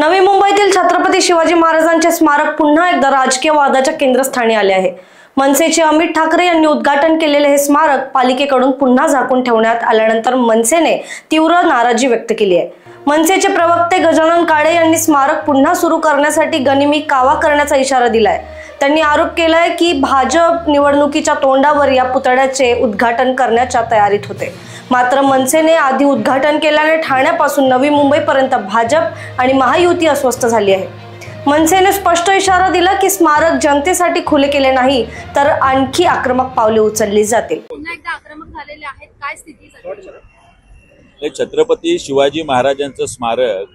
नवी मुंबईतील छत्रपती शिवाजी महाराजांचे स्मारक पुन्हा एकदा राजकीय वादाच्या केंद्रस्थानी आले आहे। मनसेचे अमित ठाकरे यांनी उद्घाटन केलेले हे स्मारक पालिकेकडून पुन्हा झाकून ठेवण्यात आल्यानंतर मनसेने तीव्र नाराजी व्यक्त केली आहे। मनसेचे प्रवक्ते गजानन काळे यांनी स्मारक पुन्हा सुरू करण्यासाठी गनिमी कावा करण्याचा इशारा दिलाय। त्यांनी आरोप केलाय की भाजप निवडणुकीच्या तोंडावर या पुतळ्याचे उद्घाटन करण्याच्या तयारीत होते। मात्र मनसेने आधी उद्घाटन केल्याने ठाण्यापासून नवी मुंबईपर्यंत भाजप आणि महायुती अस्वस्थ झाली आहे। मनसेने स्पष्ट इशारा दिला की स्मारक जनतेसाठी खुले केले नाही तर आणखी आक्रमक पावले उचलली जातील। पुन्हा एकदा आक्रमक झालेले आहेत, काय स्थिती आहे? छत्रपती शिवाजी महाराजांचं स्मारक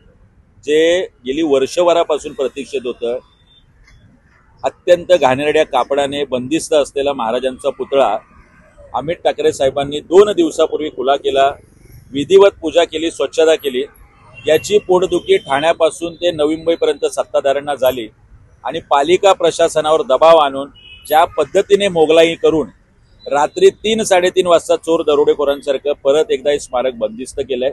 जे गेली वर्षभरापासून प्रतीक्षित होतं, अत्यंत घाणेरड्या कापडाने बंदिस्त असलेला महाराजांचा पुतळा अमित ठाकरे साहेबांनी 2 दिवसापूर्वी खुला केला, विधिवत पूजा केली, स्वच्छता केली। याची पोटदुखी ठाण्यापासून ते नवी मुंबईपर्यंत सत्ताधाऱ्यांना झाली आणि पालिका प्रशासनावर दबाव आणून ज्या पद्धतीने मोगलाई करून रात्री 3-3:30 वाजता चोर दरोडेखोरांसारखं परत एकदा हे स्मारक बंदिस्त केलंय।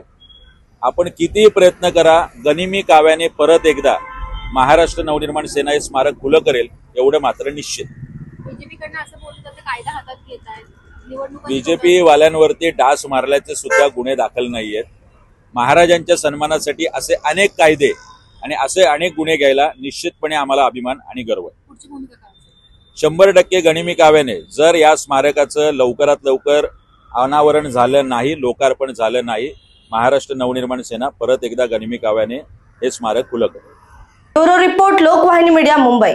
आपण कितीही प्रयत्न करा, गनिमी काव्याने परत एकदा महाराष्ट्र नवनिर्माण सेना हे स्मारक खुलं करेल एवढं मात्र निश्चित। बीजेपीकडनं असं बोलतात की कायदा हातात घेत आहेत, बीजेपी वाल्यांवरती डास मारल्याचे सुद्धा गुन्हे दाखल नाहीयेत। महाराजांच्या सन्मानासाठी असे अनेक कायदे आणि असे अनेक गुन्हे घ्यायला निश्चितपणे आम्हाला अभिमान आणि गर्व आहे। 100% गनिमी काव्याने जर या स्मारकाचं लवकरात लवकर अनावरण झालं नाही, लोकार्पण झालं नाही, महाराष्ट्र नवनिर्माण सेना परत एकदा गनिमी काव्याने हे स्मारक खुलं करेल। Bureau report, Lokvahini media, Mumbai.